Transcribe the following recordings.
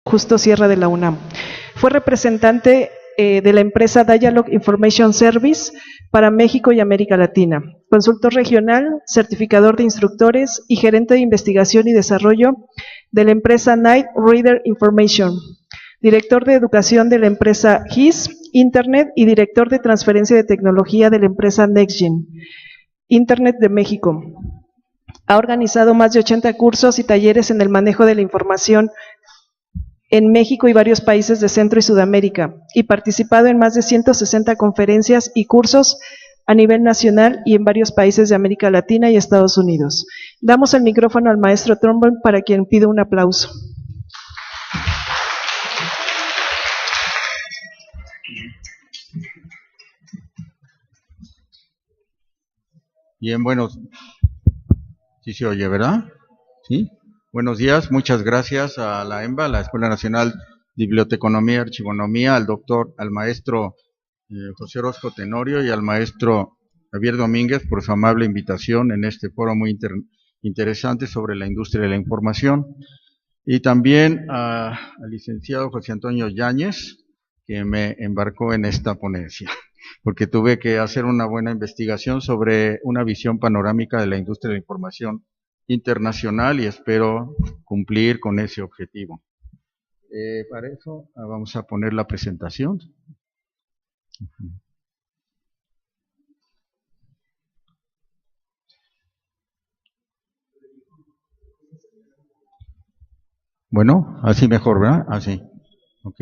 Justo Sierra de la UNAM. Fue representante de la empresa Dialogue Information Service para México y América Latina, consultor regional, certificador de instructores y gerente de investigación y desarrollo de la empresa Night Reader Information, director de educación de la empresa GIS Internet y director de transferencia de tecnología de la empresa NextGen Internet de México. Ha organizado más de 80 cursos y talleres en el manejo de la información en México y varios países de Centro y Sudamérica, y participado en más de 160 conferencias y cursos a nivel nacional y en varios países de América Latina y Estados Unidos. Damos el micrófono al maestro Turnbull, para quien pido un aplauso. Bien, bueno, sí se oye, ¿verdad? Sí. Buenos días, muchas gracias a la EMBA, la Escuela Nacional de Biblioteconomía y Archivonomía, al maestro José Orozco Tenorio y al maestro Javier Domínguez por su amable invitación en este foro muy interesante sobre la industria de la información. Y también al licenciado José Antonio Yáñez, que me embarcó en esta ponencia, porque tuve que hacer una buena investigación sobre una visión panorámica de la industria de la información internacional y espero cumplir con ese objetivo. Para eso vamos a poner la presentación. Bueno, así mejor, ¿verdad? Así. Ok.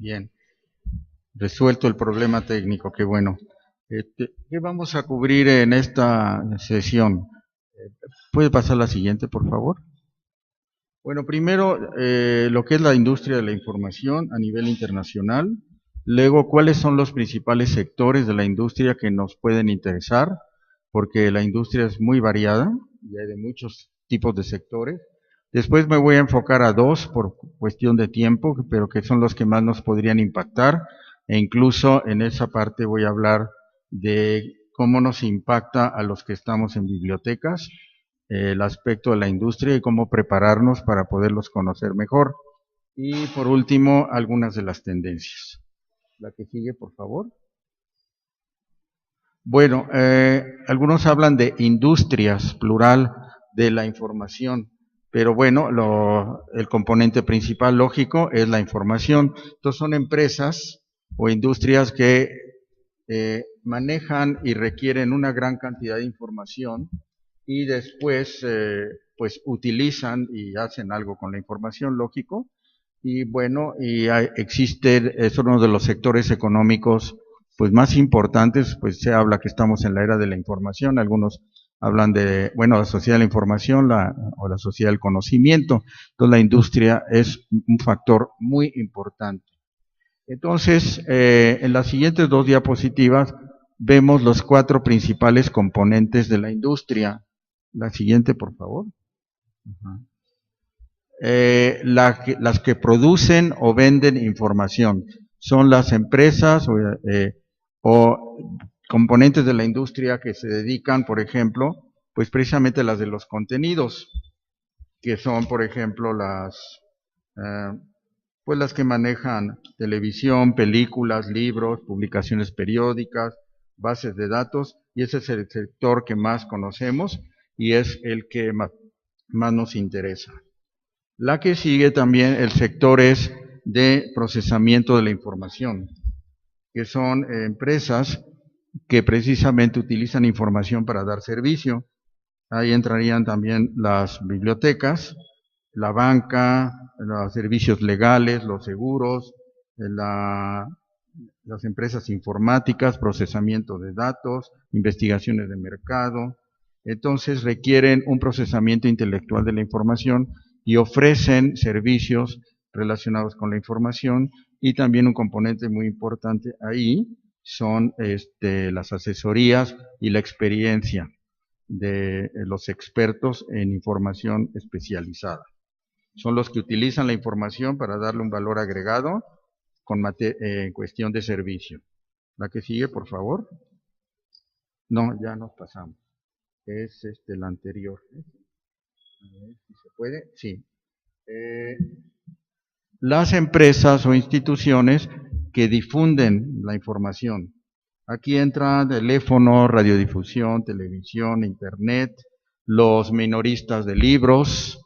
Bien, resuelto el problema técnico, qué bueno. ¿Qué vamos a cubrir en esta sesión? ¿Puede pasar la siguiente, por favor? Bueno, primero, lo que es la industria de la información a nivel internacional. Luego, cuáles son los principales sectores de la industria que nos pueden interesar, porque la industria es muy variada y hay de muchos tipos de sectores. Después me voy a enfocar a dos por cuestión de tiempo, pero que son los que más nos podrían impactar, e incluso en esa parte voy a hablar de cómo nos impacta a los que estamos en bibliotecas, el aspecto de la industria y cómo prepararnos para poderlos conocer mejor. Y por último, algunas de las tendencias. La que sigue, por favor. Bueno, algunos hablan de industrias, plural, de la información, pero bueno, el componente principal lógico es la información. Entonces son empresas o industrias que manejan y requieren una gran cantidad de información y después pues utilizan y hacen algo con la información, lógico, Y bueno, es uno de los sectores económicos pues más importantes, pues se habla que estamos en la era de la información, algunos hablan de, bueno, la sociedad de la información o la sociedad del conocimiento, entonces la industria es un factor muy importante. Entonces, en las siguientes dos diapositivas vemos los cuatro principales componentes de la industria. La siguiente, por favor. Ajá. Las que producen o venden información son las empresas o componentes de la industria que se dedican, por ejemplo, pues precisamente las de los contenidos, que son, por ejemplo, pues las que manejan televisión, películas, libros, publicaciones periódicas, bases de datos, y ese es el sector que más conocemos y es el que más nos interesa. La que sigue también, el sector es de procesamiento de la información, que son empresas que precisamente utilizan información para dar servicio. Ahí entrarían también las bibliotecas, la banca, los servicios legales, los seguros, las empresas informáticas, procesamiento de datos, investigaciones de mercado. Entonces requieren un procesamiento intelectual de la información y ofrecen servicios relacionados con la información, y también un componente muy importante ahí son las asesorías y la experiencia de los expertos en información especializada. Son los que utilizan la información para darle un valor agregado en cuestión de servicio. La que sigue, por favor. No, ya nos pasamos. Es la anterior. A ver si se puede. Sí. Las empresas o instituciones que difunden la información. Aquí entra teléfono, radiodifusión, televisión, internet, los minoristas de libros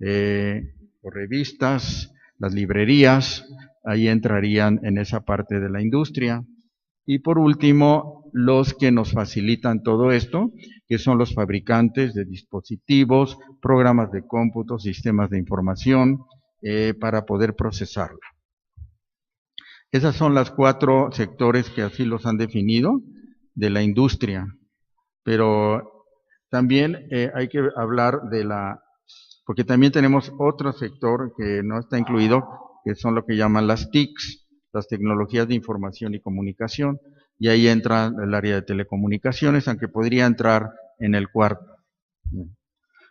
o revistas, las librerías, ahí entrarían en esa parte de la industria. Y por último, los que nos facilitan todo esto, que son los fabricantes de dispositivos, programas de cómputo, sistemas de información, para poder procesarla. Esas son las cuatro sectores que así los han definido de la industria. Pero también hay que hablar porque también tenemos otro sector que no está incluido, que son lo que llaman las TICs, las tecnologías de información y comunicación, y ahí entra el área de telecomunicaciones, aunque podría entrar en el cuarto.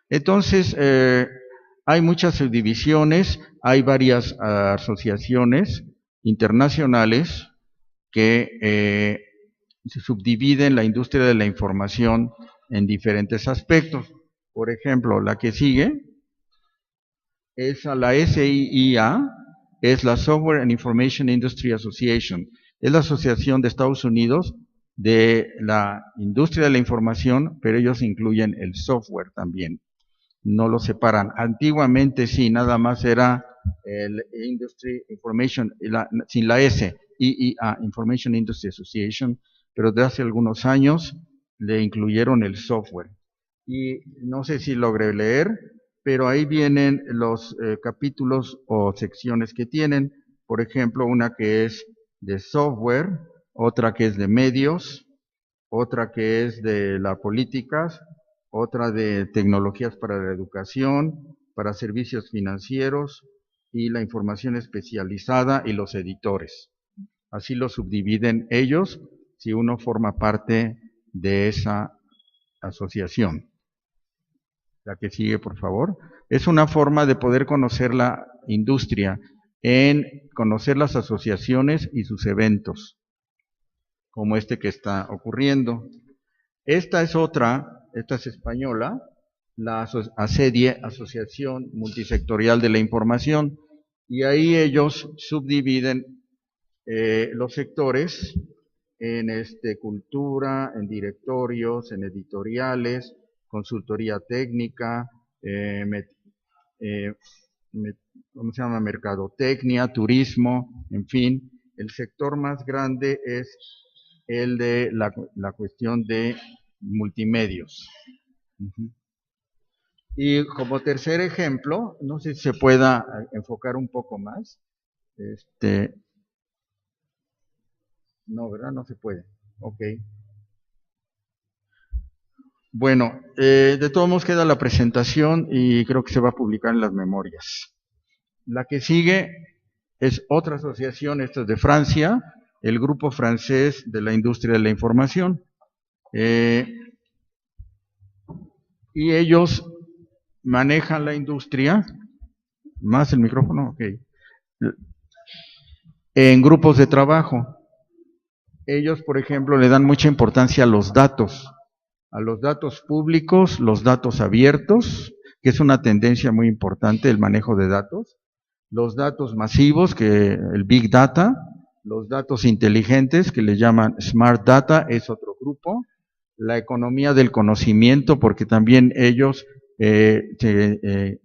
Entonces, hay muchas subdivisiones, hay varias asociaciones internacionales que se subdividen la industria de la información en diferentes aspectos. Por ejemplo, la que sigue es a la SIIA, es la Software and Information Industry Association. Es la asociación de Estados Unidos de la industria de la información, pero ellos incluyen el software también. No lo separan. Antiguamente sí, nada más era el Industry Information, sin la S, IIA, Information Industry Association, pero desde hace algunos años le incluyeron el software. Y no sé si logré leer, pero ahí vienen los capítulos o secciones que tienen. Por ejemplo, una que es de software, otra que es de medios, otra que es de las políticas, otra de tecnologías para la educación, para servicios financieros y la información especializada y los editores. Así lo subdividen ellos si uno forma parte de esa asociación. La que sigue, por favor. Es una forma de poder conocer la industria, en conocer las asociaciones y sus eventos, como este que está ocurriendo. Esta es otra, esta es española, la ASEDIE, Asociación Multisectorial de la Información, y ahí ellos subdividen los sectores en cultura, en directorios, en editoriales, consultoría técnica, ¿cómo se llama? Mercadotecnia, turismo, en fin. El sector más grande es el de la cuestión de multimedios. Y como tercer ejemplo, no sé si se pueda enfocar un poco más. No, ¿verdad? No se puede. Ok. Bueno, de todos modos queda la presentación y creo que se va a publicar en las memorias. La que sigue es otra asociación, esta es de Francia, el Grupo Francés de la Industria de la Información. Y ellos manejan la industria, más el micrófono, ok, en grupos de trabajo. Ellos, por ejemplo, le dan mucha importancia a los datos públicos, los datos abiertos, que es una tendencia muy importante, el manejo de datos, los datos masivos, que el Big Data, los datos inteligentes, que le llaman Smart Data, es otro grupo, la economía del conocimiento, porque también ellos les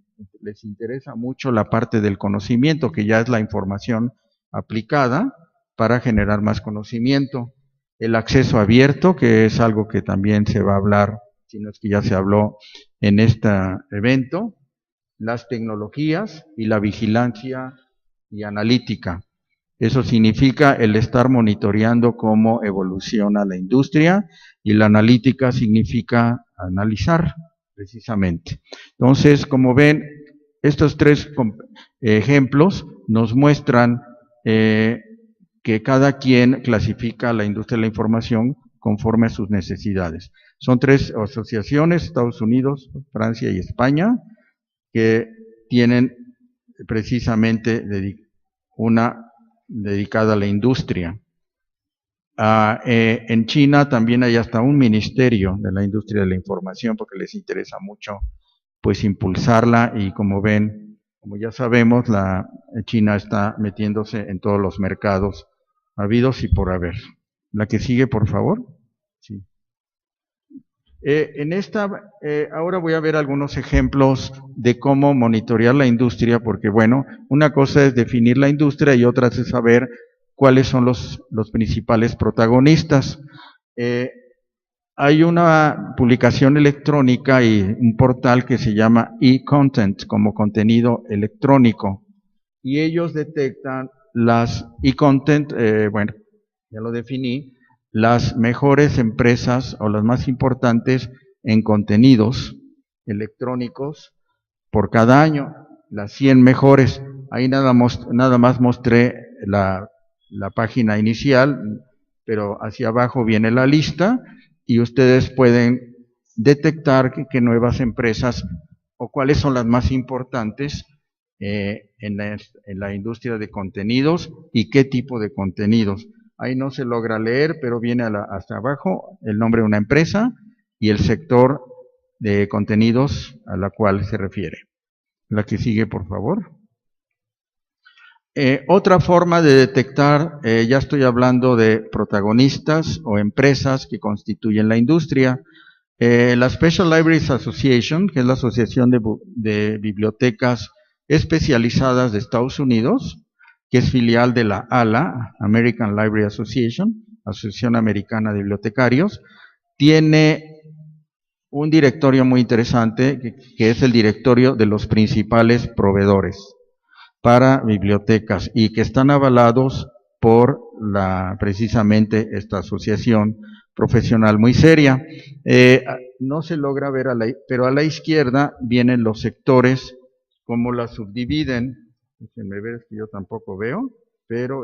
interesa mucho la parte del conocimiento, que ya es la información aplicada para generar más conocimiento. El acceso abierto, que es algo que también se va a hablar, si no es que ya se habló en este evento, las tecnologías y la vigilancia y analítica. Eso significa el estar monitoreando cómo evoluciona la industria, y la analítica significa analizar, precisamente. Entonces, como ven, estos tres ejemplos nos muestran que cada quien clasifica la industria de la información conforme a sus necesidades. Son tres asociaciones, Estados Unidos, Francia y España, que tienen precisamente una dedicada a la industria. En China también hay hasta un ministerio de la industria de la información, porque les interesa mucho pues impulsarla, y como ven, como ya sabemos, China está metiéndose en todos los mercados habidos y por haber. La que sigue, por favor. Sí. Ahora voy a ver algunos ejemplos de cómo monitorear la industria, porque bueno, una cosa es definir la industria y otra es saber cuáles son los principales protagonistas. Hay una publicación electrónica y un portal que se llama e-content, como contenido electrónico, y ellos detectan las e-content, bueno, ya lo definí, las mejores empresas o las más importantes en contenidos electrónicos por cada año, las 100 mejores. Ahí nada más mostré la página inicial, pero hacia abajo viene la lista y ustedes pueden detectar qué nuevas empresas o cuáles son las más importantes en la industria de contenidos y qué tipo de contenidos. Ahí no se logra leer, pero viene hasta abajo el nombre de una empresa y el sector de contenidos a la cual se refiere. La que sigue, por favor. Otra forma de detectar, ya estoy hablando de protagonistas o empresas que constituyen la industria. La Special Libraries Association, que es la Asociación de Bibliotecas Especializadas de Estados Unidos, que es filial de la ALA, American Library Association, Asociación Americana de Bibliotecarios, tiene un directorio muy interesante, que es el directorio de los principales proveedores para bibliotecas y que están avalados por precisamente esta asociación profesional muy seria. No se logra ver, pero a la izquierda vienen los sectores, cómo la subdividen. Déjenme ver, es que yo tampoco veo, pero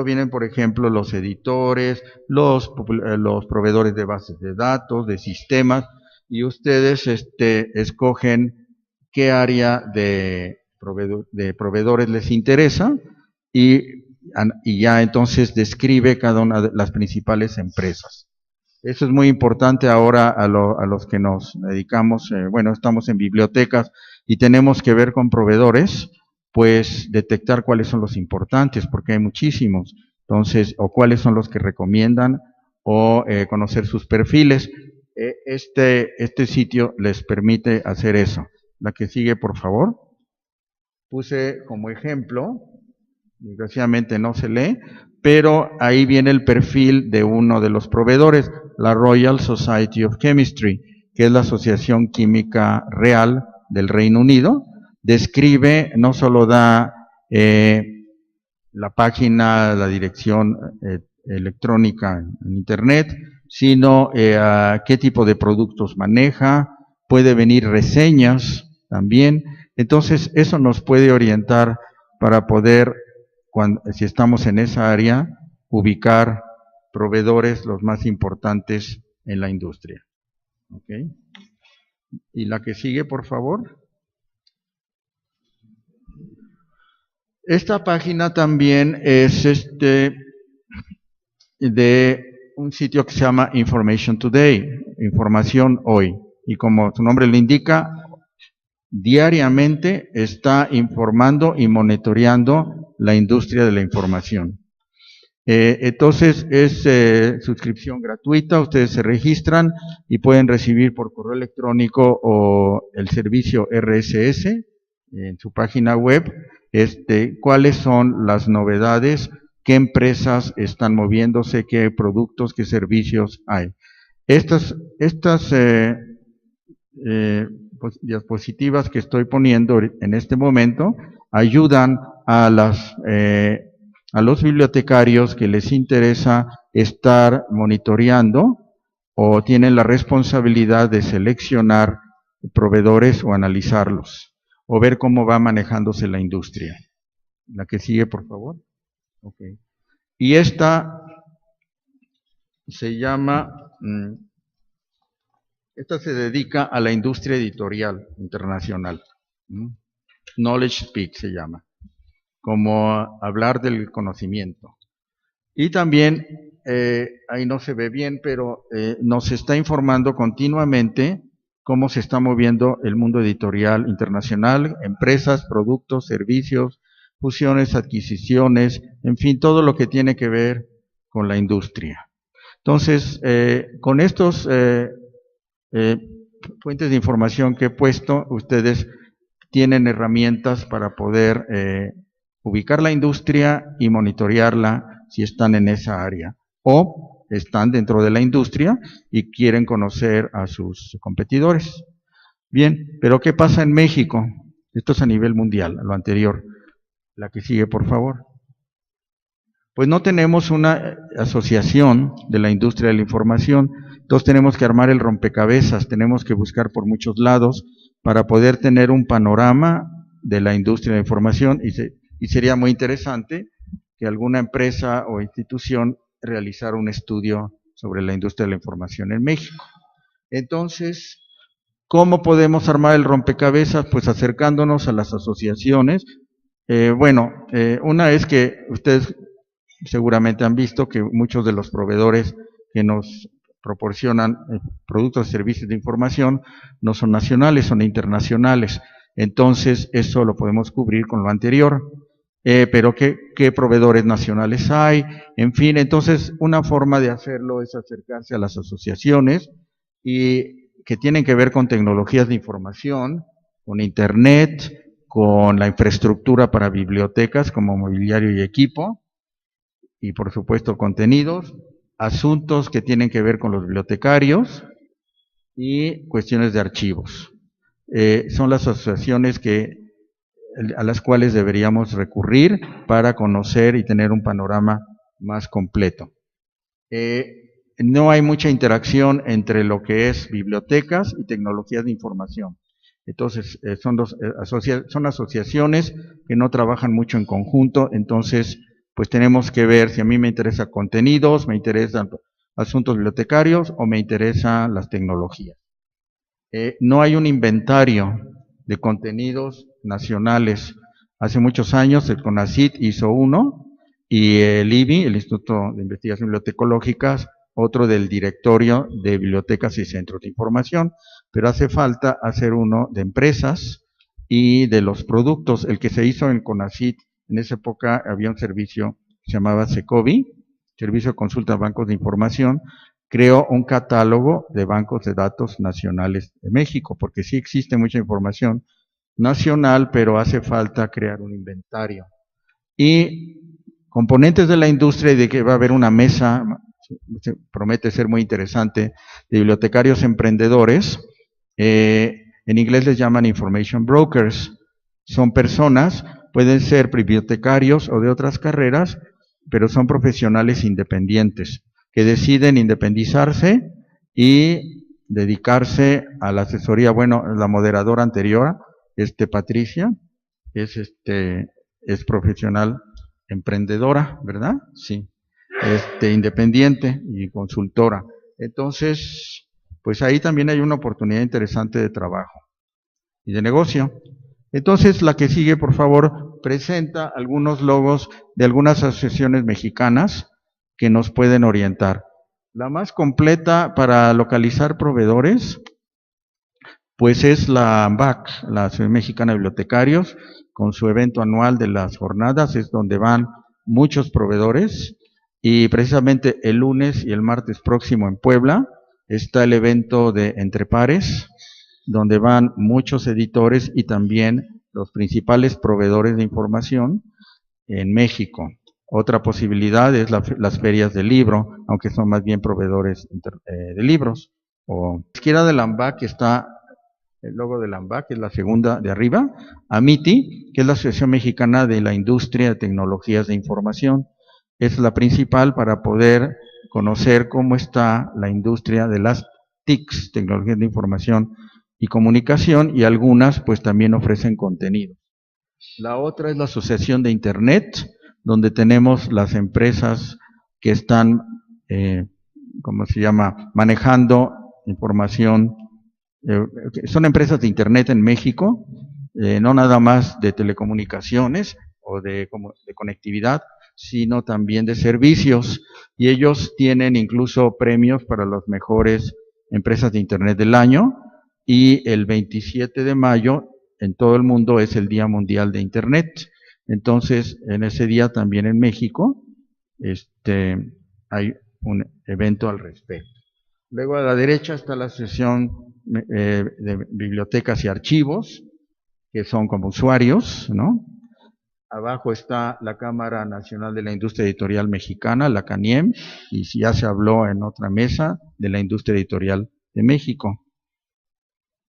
vienen, por ejemplo, los editores, los proveedores de bases de datos, de sistemas, y ustedes escogen qué área de proveedores les interesa y ya entonces describe cada una de las principales empresas. Eso es muy importante ahora a los que nos dedicamos, bueno, estamos en bibliotecas y tenemos que ver con proveedores, pues detectar cuáles son los importantes, porque hay muchísimos, entonces, o cuáles son los que recomiendan, o conocer sus perfiles. Este sitio les permite hacer eso. La que sigue, por favor. Puse como ejemplo, desgraciadamente no se lee, pero ahí viene el perfil de uno de los proveedores, la Royal Society of Chemistry, que es la Asociación Química Real del Reino Unido. Describe, no solo da la página, la dirección electrónica en Internet, sino qué tipo de productos maneja, puede venir reseñas también. Entonces, eso nos puede orientar para poder, si estamos en esa área, ubicar proveedores los más importantes en la industria. ¿Okay? Y la que sigue, por favor. Esta página también es de un sitio que se llama Information Today, Información Hoy. Y como su nombre lo indica, diariamente está informando y monitoreando la industria de la información. Entonces es suscripción gratuita, ustedes se registran y pueden recibir por correo electrónico o el servicio RSS en su página web, cuáles son las novedades, qué empresas están moviéndose, qué productos, qué servicios hay. Estas diapositivas que estoy poniendo en este momento ayudan a los bibliotecarios que les interesa estar monitoreando o tienen la responsabilidad de seleccionar proveedores o analizarlos, o ver cómo va manejándose la industria. La que sigue, por favor. Okay. Y esta se llama, esta se dedica a la industria editorial internacional. Knowledge Speak se llama, como hablar del conocimiento. Y también, ahí no se ve bien, pero nos está informando continuamente cómo se está moviendo el mundo editorial internacional, empresas, productos, servicios, fusiones, adquisiciones, en fin, todo lo que tiene que ver con la industria. Entonces, con estos fuentes de información que he puesto, ustedes tienen herramientas para poder ubicar la industria y monitorearla si están en esa área, o están dentro de la industria y quieren conocer a sus competidores. Bien, pero ¿qué pasa en México? Esto es a nivel mundial, lo anterior. La que sigue, por favor. Pues no tenemos una asociación de la industria de la información, entonces tenemos que armar el rompecabezas, tenemos que buscar por muchos lados para poder tener un panorama de la industria de la información, y sería muy interesante que alguna empresa o institución realizara un estudio sobre la industria de la información en México. Entonces, ¿cómo podemos armar el rompecabezas? Pues acercándonos a las asociaciones. Una es que ustedes seguramente han visto que muchos de los proveedores que nos proporcionan productos y servicios de información no son nacionales, son internacionales. Entonces, eso lo podemos cubrir con lo anterior. Pero ¿qué proveedores nacionales hay? En fin, entonces, una forma de hacerlo es acercarse a las asociaciones y que tienen que ver con tecnologías de información, con Internet, con la infraestructura para bibliotecas como mobiliario y equipo, y por supuesto contenidos, asuntos que tienen que ver con los bibliotecarios y cuestiones de archivos. Son las asociaciones a las cuales deberíamos recurrir para conocer y tener un panorama más completo. No hay mucha interacción entre lo que es bibliotecas y tecnologías de información. Entonces, son asociaciones que no trabajan mucho en conjunto, entonces, pues tenemos que ver si a mí me interesan contenidos, me interesan asuntos bibliotecarios o me interesan las tecnologías. No hay un inventario de contenidos nacionales. Hace muchos años el CONACYT hizo uno y el IBI, el Instituto de Investigación Bibliotecológicas, otro del Directorio de Bibliotecas y Centros de Información, pero hace falta hacer uno de empresas y de los productos. El que se hizo en CONACYT, en esa época había un servicio que se llamaba SECOBI, Servicio de Consulta a Bancos de Información, creó un catálogo de bancos de datos nacionales de México, porque sí existe mucha información nacional, pero hace falta crear un inventario. Y componentes de la industria y de que va a haber una mesa, promete ser muy interesante, de bibliotecarios emprendedores. En inglés les llaman information brokers. Son personas, pueden ser bibliotecarios o de otras carreras, pero son profesionales independientes que deciden independizarse y dedicarse a la asesoría. Bueno, la moderadora anterior, Patricia, es profesional emprendedora, ¿verdad? Sí. Independiente y consultora. Entonces, pues ahí también hay una oportunidad interesante de trabajo y de negocio. Entonces, la que sigue, por favor, presenta algunos logos de algunas asociaciones mexicanas que nos pueden orientar. La más completa para localizar proveedores, pues es la AMBAC, la Asociación Mexicana de Bibliotecarios, con su evento anual de las jornadas, es donde van muchos proveedores, y precisamente el lunes y el martes próximo en Puebla está el evento de Entre Pares, donde van muchos editores y también los principales proveedores de información en México. Otra posibilidad es las ferias del libro, aunque son más bien proveedores de libros. O a la izquierda del AMBAC está el logo del AMBAC, que es la segunda de arriba, AMITI, que es la Asociación Mexicana de la Industria de Tecnologías de Información. Es la principal para poder conocer cómo está la industria de las TICs, Tecnologías de Información y Comunicación, y algunas pues también ofrecen contenido. La otra es la Asociación de Internet, donde tenemos las empresas que están, manejando información. Son empresas de Internet en México, no nada más de telecomunicaciones o de conectividad, sino también de servicios, y ellos tienen incluso premios para las mejores empresas de Internet del año, y el 27 de mayo en todo el mundo es el Día Mundial de Internet. Entonces, en ese día también en México hay un evento al respecto. Luego a la derecha está la Asociación de Bibliotecas y Archivos, que son como usuarios, ¿no? Abajo está la Cámara Nacional de la Industria Editorial Mexicana, la CANIEM, y ya se habló en otra mesa de la Industria Editorial de México.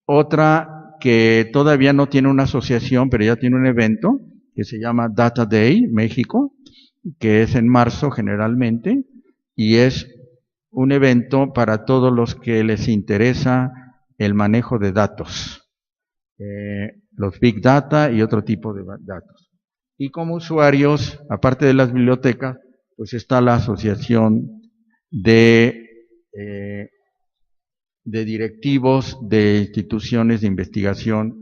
Otra que todavía no tiene una asociación, pero ya tiene un evento, que se llama Data Day México, que es en marzo generalmente, y es un evento para todos los que les interesa el manejo de datos, los Big Data y otro tipo de datos. Y como usuarios, aparte de las bibliotecas, pues está la Asociación de directivos de instituciones de investigación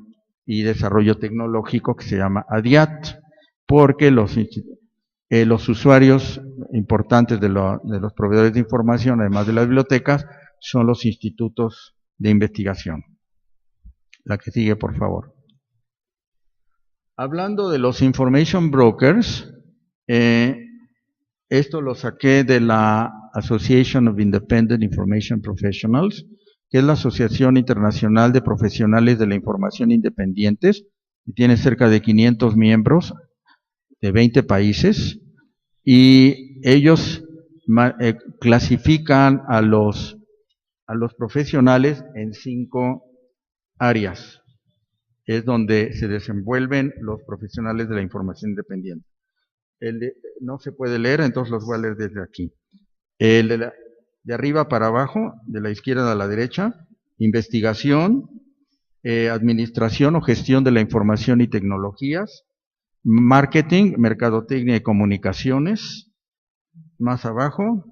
y desarrollo tecnológico, que se llama ADIAT, porque los usuarios importantes de los proveedores de información, además de las bibliotecas, son los institutos de investigación. La que sigue, por favor. Hablando de los information brokers, esto lo saqué de la Association of Independent Information Professionals, que es la Asociación Internacional de Profesionales de la Información Independientes, y tiene cerca de 500 miembros de 20 países, y ellos clasifican a los profesionales en 5 áreas. Es donde se desenvuelven los profesionales de la información independiente. No se puede leer, entonces los voy a leer desde aquí. De arriba para abajo, de la izquierda a la derecha: investigación, administración o gestión de la información y tecnologías, marketing, mercadotecnia y comunicaciones. Más abajo,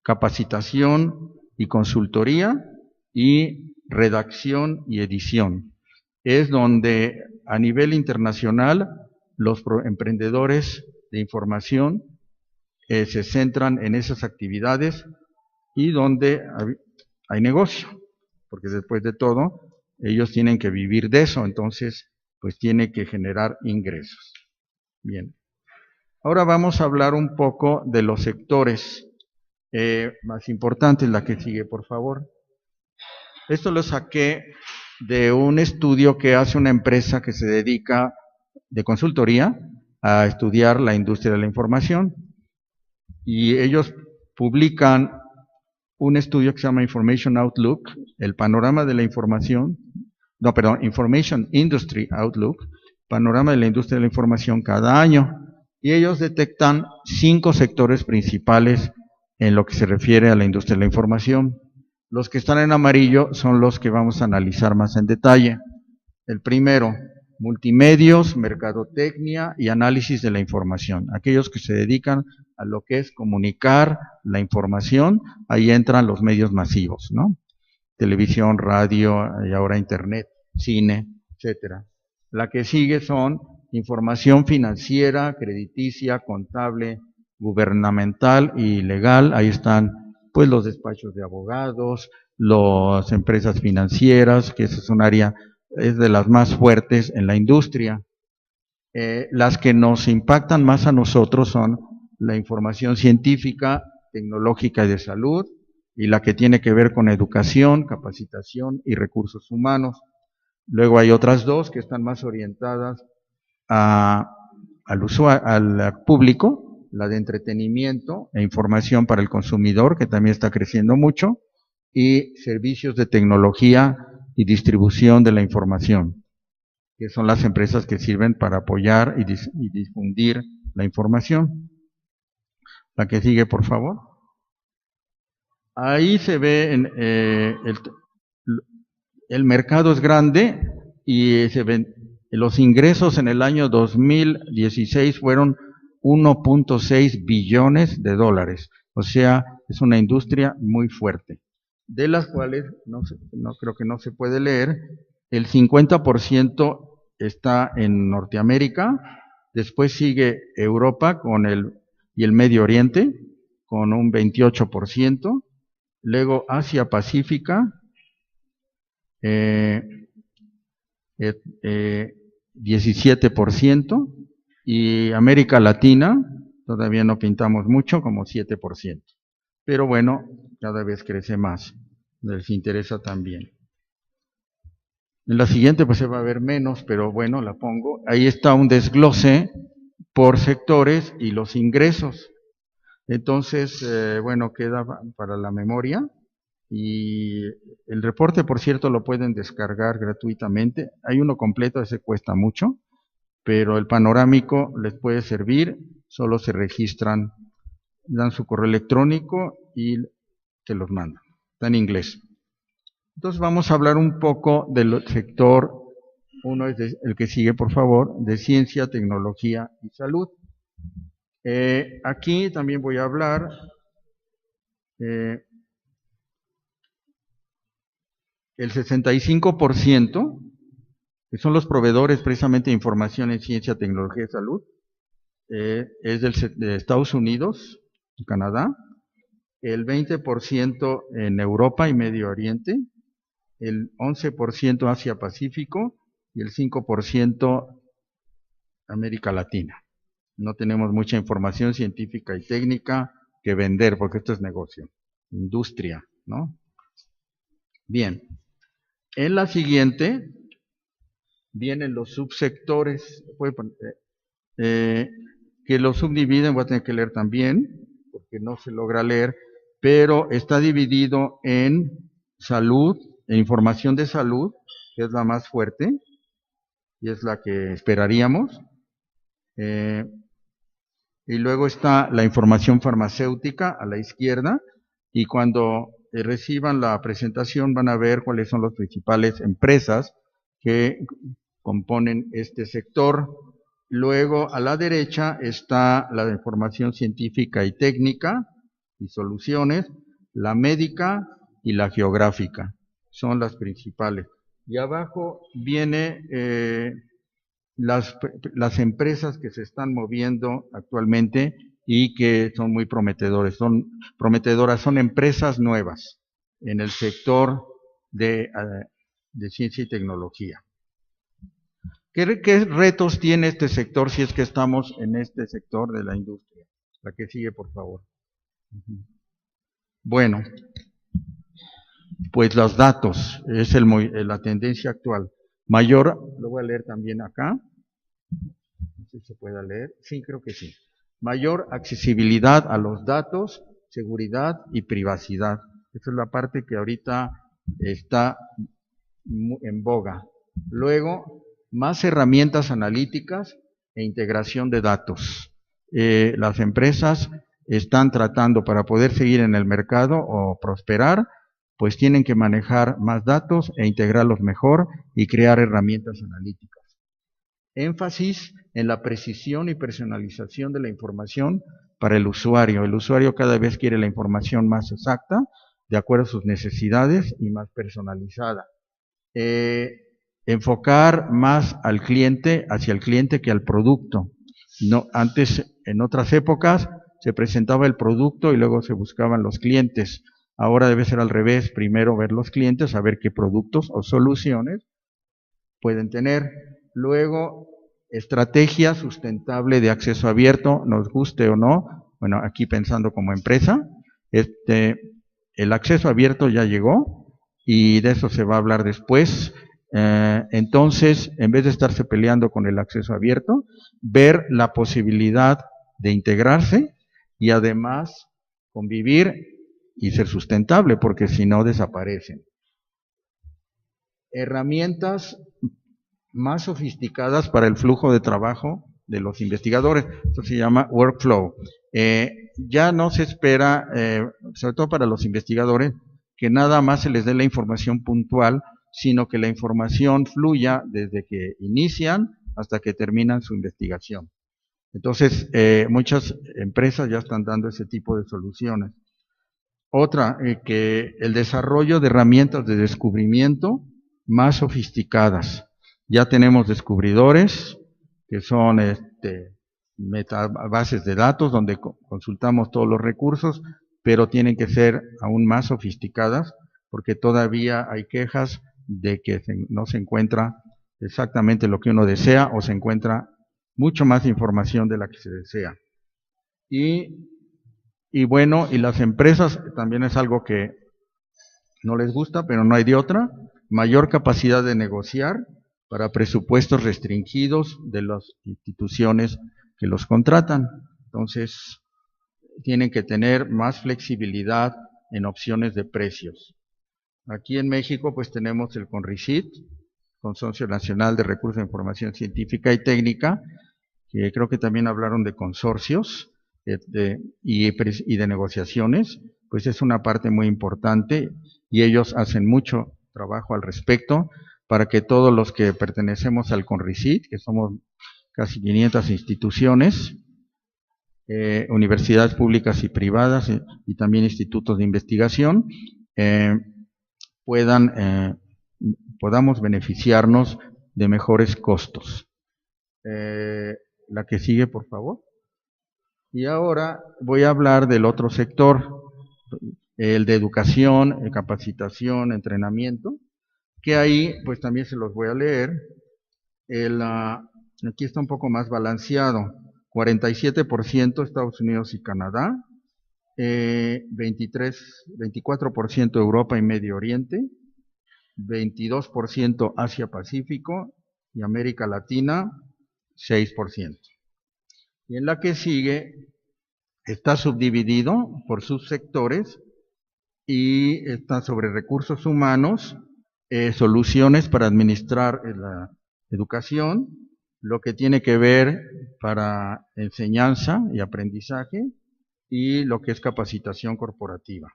capacitación y consultoría, y redacción y edición. Es donde a nivel internacional los emprendedores de información se centran en esas actividades, y donde hay negocio, porque después de todo ellos tienen que vivir de eso, entonces pues tiene que generar ingresos. Bien, ahora vamos a hablar un poco de los sectores más importantes. La que sigue, por favor. Esto lo saqué de un estudio que hace una empresa que se dedica de consultoría a estudiar la industria de la información, y ellos publican un estudio que se llama Information Outlook, el panorama de la información, no, perdón, Information Industry Outlook, panorama de la industria de la información cada año. Y ellos detectan 5 sectores principales en lo que se refiere a la industria de la información. Los que están en amarillo son los que vamos a analizar más en detalle. El primero, multimedios, mercadotecnia y análisis de la información. Aquellos que se dedican a lo que es comunicar la información, ahí entran los medios masivos, ¿no? Televisión, radio y ahora internet, cine, etcétera. La que sigue son información financiera, crediticia, contable, gubernamental y legal. Ahí están pues los despachos de abogados, las empresas financieras, que esa es un área, es de las más fuertes en la industria. Las que nos impactan más a nosotros son la información científica, tecnológica y de salud, y la que tiene que ver con educación, capacitación y recursos humanos. Luego hay otras dos que están más orientadas al público, la de entretenimiento e información para el consumidor, que también está creciendo mucho, y servicios de tecnología y distribución de la información, que son las empresas que sirven para apoyar y difundir la información. La que sigue, por favor. Ahí se ve el mercado es grande y se ven los ingresos en el año 2016 fueron 1.6 billones de dólares. O sea, es una industria muy fuerte, de las cuales, no creo que no se puede leer, el 50% está en Norteamérica, después sigue Europa y el Medio Oriente con un 28%, luego Asia Pacífica, 17%, y América Latina, todavía no pintamos mucho, como 7%. Pero bueno, cada vez crece más, les interesa también. En la siguiente pues se va a ver menos, pero bueno, la pongo. Ahí está un desglose por sectores y los ingresos. Entonces, bueno, queda para la memoria. Y el reporte, por cierto, lo pueden descargar gratuitamente. Hay uno completo, ese cuesta mucho, pero el panorámico les puede servir. Solo se registran, dan su correo electrónico y te los mandan. Está en inglés. Entonces vamos a hablar un poco del sector, uno es el que sigue, por favor, de ciencia, tecnología y salud. Aquí también voy a hablar el 65%, que son los proveedores precisamente de información en ciencia, tecnología y salud, es de Estados Unidos, Canadá, el 20% en Europa y Medio Oriente, el 11% Asia-Pacífico y el 5% América Latina. No tenemos mucha información científica y técnica que vender, porque esto es negocio, industria, ¿no? Bien, en la siguiente vienen los subsectores, que los subdividen, voy a tener que leer también, porque no se logra leer, pero está dividido en salud, en información de salud, que es la más fuerte, y es la que esperaríamos. Y luego está la información farmacéutica a la izquierda, y cuando reciban la presentación van a ver cuáles son las principales empresas que componen este sector. Luego a la derecha está la información científica y técnica y soluciones, la médica y la geográfica, son las principales. Y abajo viene las empresas que se están moviendo actualmente y que son muy prometedoras, son empresas nuevas en el sector de ciencia y tecnología. ¿Qué retos tiene este sector si es que estamos en este sector de la industria? La que sigue, por favor. Bueno, pues los datos, es la tendencia actual. Lo voy a leer también acá. No sé si se puede leer. Sí, creo que sí. Mayor accesibilidad a los datos, seguridad y privacidad. Esa es la parte que ahorita está en boga. Luego, más herramientas analíticas e integración de datos. Las empresas están tratando, para poder seguir en el mercado o prosperar, pues tienen que manejar más datos e integrarlos mejor y crear herramientas analíticas. Énfasis en la precisión y personalización de la información para el usuario. El usuario cada vez quiere la información más exacta, de acuerdo a sus necesidades y más personalizada. Enfocar más al cliente, hacia el cliente que al producto. No, antes, en otras épocas, se presentaba el producto y luego se buscaban los clientes. Ahora debe ser al revés, primero ver los clientes, saber qué productos o soluciones pueden tener. Luego, estrategia sustentable de acceso abierto, nos guste o no. Bueno, aquí pensando como empresa, el acceso abierto ya llegó y de eso se va a hablar después. Entonces, en vez de estarse peleando con el acceso abierto, ver la posibilidad de integrarse y además convivir y ser sustentable, porque si no desaparecen. Herramientas más sofisticadas para el flujo de trabajo de los investigadores. Esto se llama workflow. Ya no se espera, sobre todo para los investigadores, que nada más se les dé la información puntual, sino que la información fluya desde que inician hasta que terminan su investigación. Entonces, muchas empresas ya están dando ese tipo de soluciones. Otra, que el desarrollo de herramientas de descubrimiento más sofisticadas. Ya tenemos descubridores, que son metabases de datos, donde consultamos todos los recursos, pero tienen que ser aún más sofisticadas, porque todavía hay quejas de que no se encuentra exactamente lo que uno desea, o se encuentra mucho más información de la que se desea. Y bueno, y las empresas también es algo que no les gusta, pero no hay de otra, mayor capacidad de negociar para presupuestos restringidos de las instituciones que los contratan. Entonces, tienen que tener más flexibilidad en opciones de precios. Aquí en México, pues tenemos el CONRICIT, Consorcio Nacional de Recursos de Información Científica y Técnica, que creo que también hablaron de consorcios y de negociaciones, pues es una parte muy importante y ellos hacen mucho trabajo al respecto para que todos los que pertenecemos al CONRICIT, que somos casi 500 instituciones, universidades públicas y privadas y también institutos de investigación, podamos beneficiarnos de mejores costos. La que sigue, por favor. Y ahora voy a hablar del otro sector, el de educación, capacitación, entrenamiento, que ahí pues también se los voy a leer. Aquí está un poco más balanceado, 47% Estados Unidos y Canadá, 24% Europa y Medio Oriente, 22% Asia-Pacífico y América Latina, 6%. Y en la que sigue está subdividido por subsectores y está sobre recursos humanos, soluciones para administrar la educación, lo que tiene que ver para enseñanza y aprendizaje y lo que es capacitación corporativa.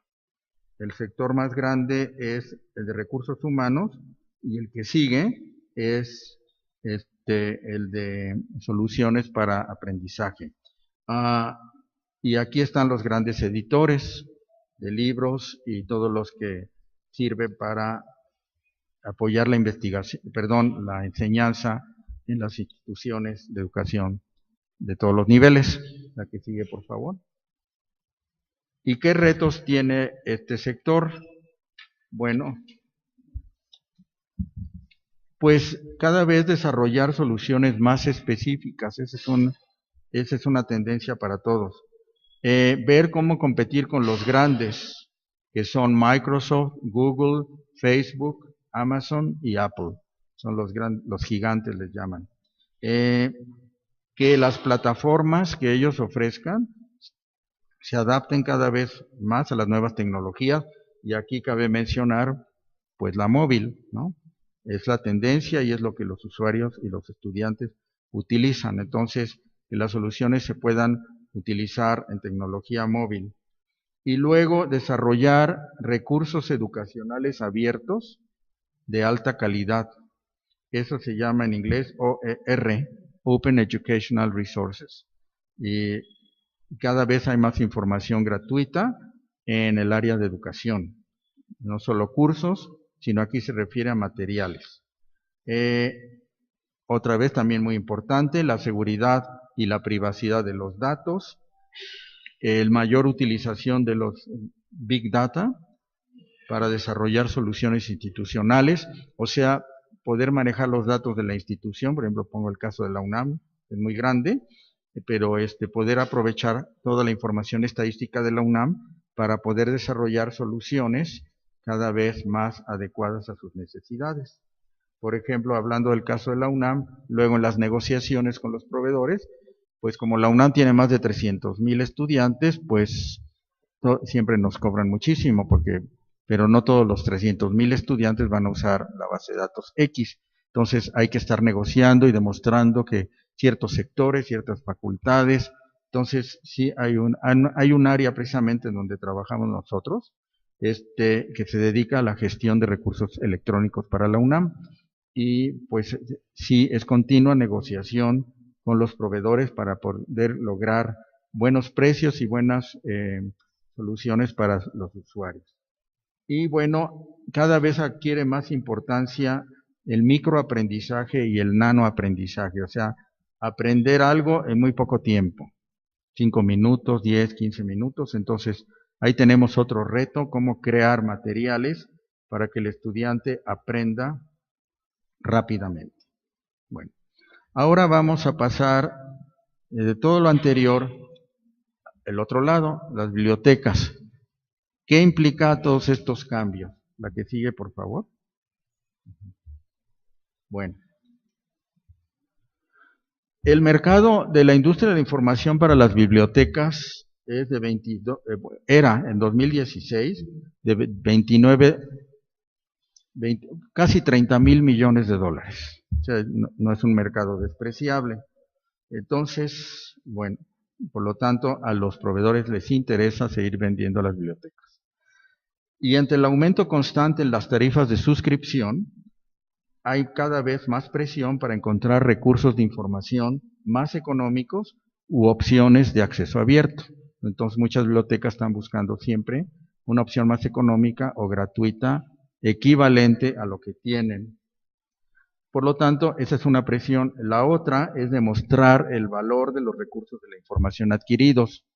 El sector más grande es el de recursos humanos y el que sigue es el de soluciones para aprendizaje. Y aquí están los grandes editores de libros y todos los que sirven para apoyar la investigación, la enseñanza en las instituciones de educación de todos los niveles. La que sigue, por favor. ¿Y qué retos tiene este sector? Bueno, pues cada vez desarrollar soluciones más específicas, esa es una tendencia para todos. Ver cómo competir con los grandes, que son Microsoft, Google, Facebook, Amazon y Apple. Son los gigantes, les llaman. Que las plataformas que ellos ofrezcan se adapten cada vez más a las nuevas tecnologías y aquí cabe mencionar pues la móvil, ¿no? Es la tendencia y es lo que los usuarios y los estudiantes utilizan. Entonces, que las soluciones se puedan utilizar en tecnología móvil. Y luego desarrollar recursos educacionales abiertos de alta calidad. Eso se llama en inglés OER, Open Educational Resources. Y cada vez hay más información gratuita en el área de educación. No solo cursos, sino aquí se refiere a materiales. Otra vez también muy importante, la seguridad y la privacidad de los datos, mayor utilización de los Big Data para desarrollar soluciones institucionales, o sea, poder manejar los datos de la institución, por ejemplo, pongo el caso de la UNAM, es muy grande, pero poder aprovechar toda la información estadística de la UNAM para poder desarrollar soluciones cada vez más adecuadas a sus necesidades. Por ejemplo, hablando del caso de la UNAM, luego en las negociaciones con los proveedores, pues como la UNAM tiene más de 300,000 estudiantes, pues siempre nos cobran muchísimo, pero no todos los 300,000 estudiantes van a usar la base de datos X. Entonces hay que estar negociando y demostrando que ciertos sectores, ciertas facultades, entonces sí hay un área precisamente en donde trabajamos nosotros, que se dedica a la gestión de recursos electrónicos para la UNAM. Y pues sí es continua negociación con los proveedores para poder lograr buenos precios y buenas soluciones para los usuarios. Y bueno, cada vez adquiere más importancia el microaprendizaje y el nanoaprendizaje, o sea, aprender algo en muy poco tiempo, 5 minutos, 10, 15 minutos. Entonces ahí tenemos otro reto, cómo crear materiales para que el estudiante aprenda rápidamente. Bueno, ahora vamos a pasar de todo lo anterior, el otro lado, las bibliotecas. ¿Qué implica todos estos cambios? La que sigue, por favor. Bueno, el mercado de la industria de la información para las bibliotecas es de 22, era en 2016 de 29, casi 30,000 millones de dólares. O sea, no es un mercado despreciable. Entonces, bueno, por lo tanto, a los proveedores les interesa seguir vendiendo las bibliotecas. Y ante el aumento constante en las tarifas de suscripción, hay cada vez más presión para encontrar recursos de información más económicos u opciones de acceso abierto. Entonces, muchas bibliotecas están buscando siempre una opción más económica o gratuita, equivalente a lo que tienen. Por lo tanto, esa es una presión. La otra es demostrar el valor de los recursos de la información adquiridos.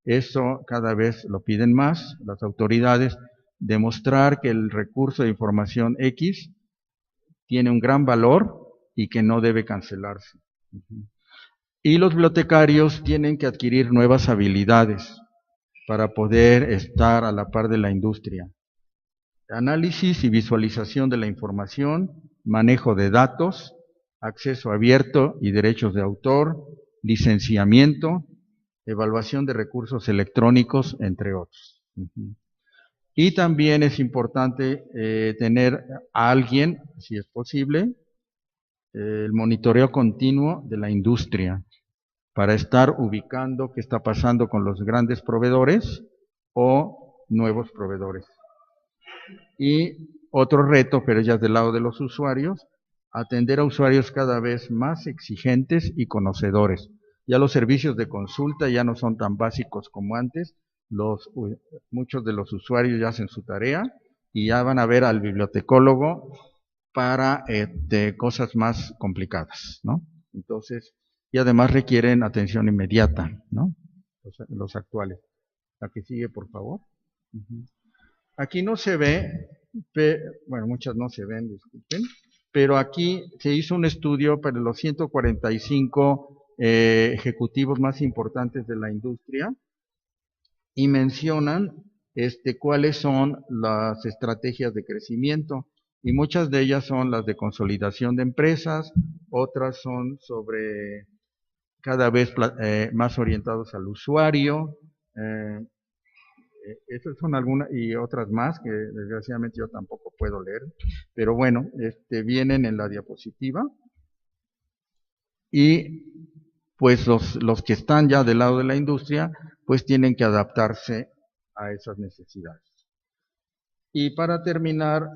Eso cada vez lo piden más las autoridades, demostrar que el recurso de información X tiene un gran valor y que no debe cancelarse. Y los bibliotecarios tienen que adquirir nuevas habilidades para poder estar a la par de la industria. Análisis y visualización de la información, manejo de datos, acceso abierto y derechos de autor, licenciamiento, evaluación de recursos electrónicos, entre otros. Y también es importante tener a alguien, si es posible, el monitoreo continuo de la industria para estar ubicando qué está pasando con los grandes proveedores o nuevos proveedores. Y otro reto, pero ya del lado de los usuarios, atender a usuarios cada vez más exigentes y conocedores. Ya los servicios de consulta ya no son tan básicos como antes, muchos de los usuarios ya hacen su tarea y ya van a ver al bibliotecólogo para cosas más complicadas, ¿no? Entonces, y además requieren atención inmediata, ¿no? Los actuales. La que sigue, por favor. Aquí no se ve, bueno, muchas no se ven, disculpen, pero aquí se hizo un estudio para los 145 ejecutivos más importantes de la industria y mencionan cuáles son las estrategias de crecimiento, y muchas de ellas son las de consolidación de empresas, otras son sobre cada vez más orientados al usuario, Esas son algunas y otras más que desgraciadamente yo tampoco puedo leer, pero bueno, vienen en la diapositiva. Y pues los que están ya del lado de la industria, pues tienen que adaptarse a esas necesidades. Y para terminar,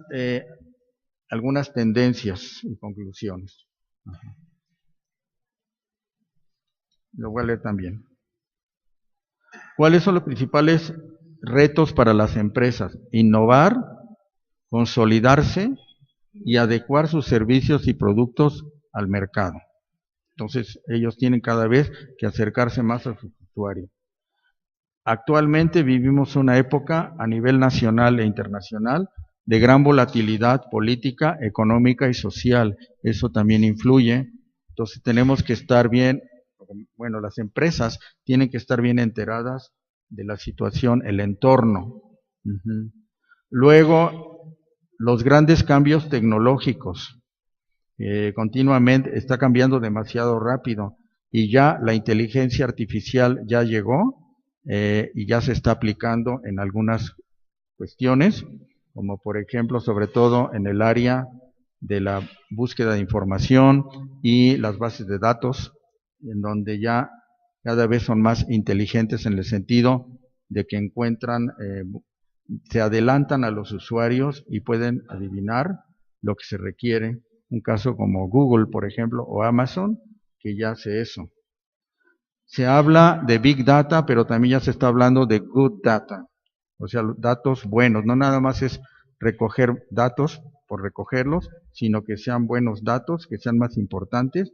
algunas tendencias y conclusiones. Lo voy a leer también. ¿Cuáles son los principales retos para las empresas? Innovar, consolidarse y adecuar sus servicios y productos al mercado. Entonces, ellos tienen cada vez que acercarse más a sus usuarios. Actualmente vivimos una época a nivel nacional e internacional de gran volatilidad política, económica y social. Eso también influye. Entonces, tenemos que estar bien, bueno, las empresas tienen que estar bien enteradas de la situación, el entorno. Luego, los grandes cambios tecnológicos. Continuamente está cambiando demasiado rápido y ya la inteligencia artificial ya llegó y ya se está aplicando en algunas cuestiones, como por ejemplo, sobre todo en el área de la búsqueda de información y las bases de datos, en donde ya cada vez son más inteligentes en el sentido de que encuentran, se adelantan a los usuarios y pueden adivinar lo que se requiere. Un caso como Google, por ejemplo, o Amazon, que ya hace eso. Se habla de Big Data, pero también ya se está hablando de Good Data, o sea, datos buenos. No nada más es recoger datos por recogerlos, sino que sean buenos datos, que sean más importantes,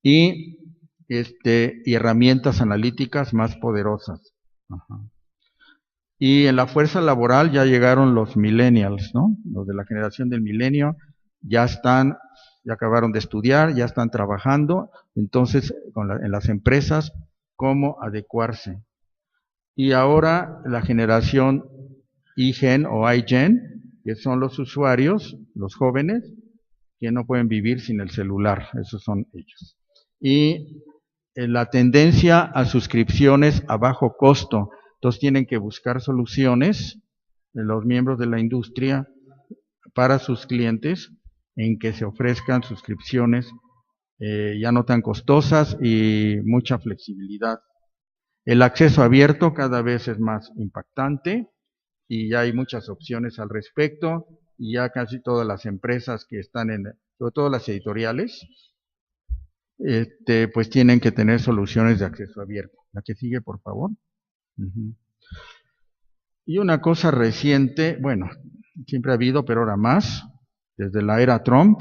y herramientas analíticas más poderosas. Y en la fuerza laboral ya llegaron los millennials, ¿no? Los de la generación del milenio ya acabaron de estudiar, ya están trabajando, entonces en las empresas, cómo adecuarse. Y ahora la generación iGen o iGen, que son los usuarios, los jóvenes, que no pueden vivir sin el celular, esos son ellos. Y la tendencia a suscripciones a bajo costo, entonces tienen que buscar soluciones, los miembros de la industria, para sus clientes, en que se ofrezcan suscripciones ya no tan costosas y mucha flexibilidad. El acceso abierto cada vez es más impactante y ya hay muchas opciones al respecto y ya casi todas las empresas que están sobre todo las editoriales, pues tienen que tener soluciones de acceso abierto. La que sigue, por favor. Y una cosa reciente, bueno, siempre ha habido, pero ahora más, desde la era Trump,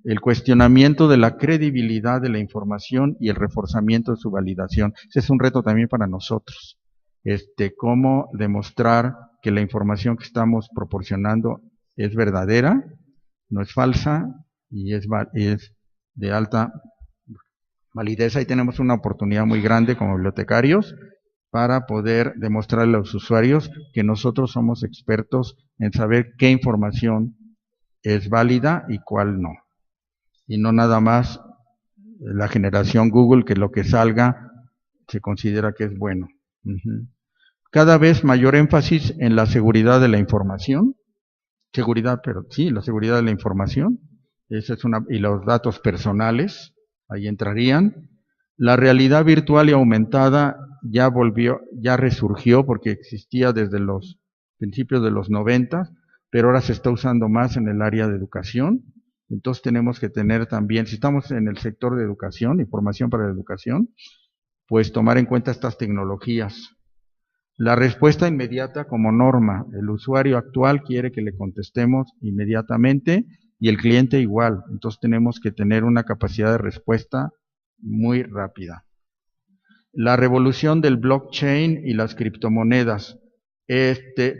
el cuestionamiento de la credibilidad de la información y el reforzamiento de su validación. Ese es un reto también para nosotros. Cómo demostrar que la información que estamos proporcionando es verdadera, no es falsa y es de alta validez. Ahí tenemos una oportunidad muy grande como bibliotecarios para poder demostrarle a los usuarios que nosotros somos expertos en saber qué información es válida y cuál no. Y no nada más la generación Google, que lo que salga se considera que es bueno. Cada vez mayor énfasis en la seguridad de la información. La seguridad de la información. Esa es y los datos personales, ahí entrarían. La realidad virtual y aumentada ya resurgió porque existía desde los principios de los 90, pero ahora se está usando más en el área de educación. Entonces tenemos que tener también, si estamos en el sector de educación y formación para la educación, pues tomar en cuenta estas tecnologías. La respuesta inmediata como norma. El usuario actual quiere que le contestemos inmediatamente y el cliente igual. Entonces tenemos que tener una capacidad de respuesta muy rápida. La revolución del blockchain y las criptomonedas.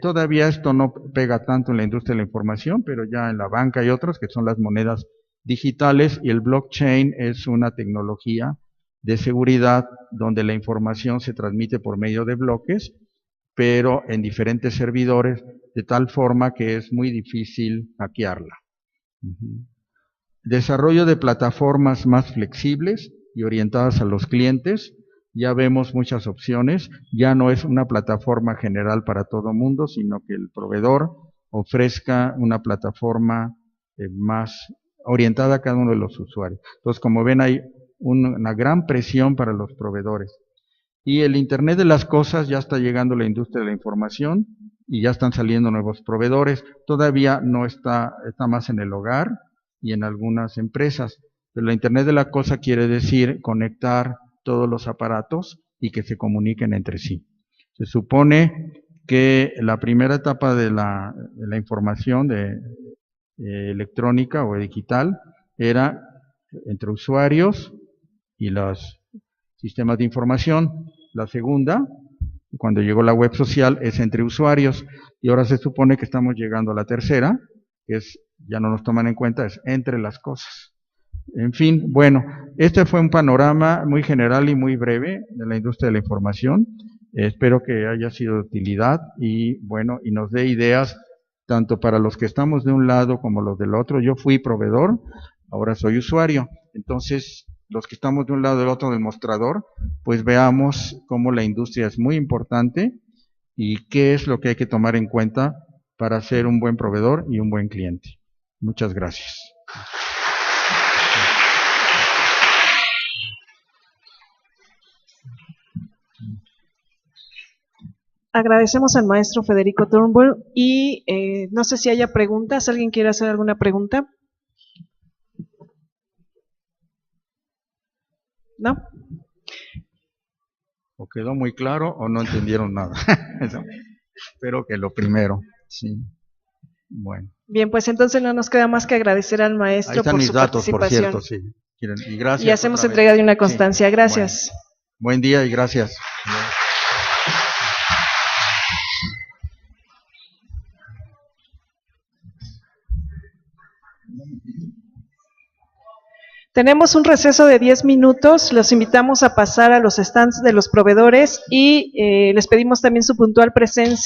Todavía esto no pega tanto en la industria de la información, pero ya en la banca y otros, que son las monedas digitales, y el blockchain es una tecnología de seguridad donde la información se transmite por medio de bloques, pero en diferentes servidores, de tal forma que es muy difícil hackearla. Desarrollo de plataformas más flexibles y orientadas a los clientes. ya vemos muchas opciones, ya no es una plataforma general para todo mundo, sino que el proveedor ofrezca una plataforma más orientada a cada uno de los usuarios. Entonces, como ven, hay una gran presión para los proveedores. Y el Internet de las cosas ya está llegando a la industria de la información y ya están saliendo nuevos proveedores. Todavía no está más en el hogar y en algunas empresas. Pero la Internet de la cosa quiere decir conectar todos los aparatos y que se comuniquen entre sí. Se supone que la primera etapa de la información electrónica o digital era entre usuarios y los sistemas de información. La segunda, cuando llegó la web social, es entre usuarios, y ahora se supone que estamos llegando a la tercera, que es, ya no nos toman en cuenta, es entre las cosas. En fin, bueno, este fue un panorama muy general y muy breve de la industria de la información. Espero que haya sido de utilidad y bueno, y nos dé ideas tanto para los que estamos de un lado como los del otro. Yo fui proveedor, ahora soy usuario. Entonces, los que estamos de un lado del otro del mostrador, pues veamos cómo la industria es muy importante y qué es lo que hay que tomar en cuenta para ser un buen proveedor y un buen cliente. Muchas gracias. Agradecemos al maestro Federico Turnbull y no sé si haya preguntas. ¿Alguien quiere hacer alguna pregunta? ¿No? O quedó muy claro o no entendieron nada. Espero que lo primero. Sí. Bueno. Bien, pues entonces no nos queda más que agradecer al maestro por su participación. Ahí están mis datos, por cierto, sí. Y gracias. Y hacemos entrega de una constancia. Sí. Gracias. Bueno. Buen día y gracias. Tenemos un receso de 10 minutos, los invitamos a pasar a los stands de los proveedores y les pedimos también su puntual presencia.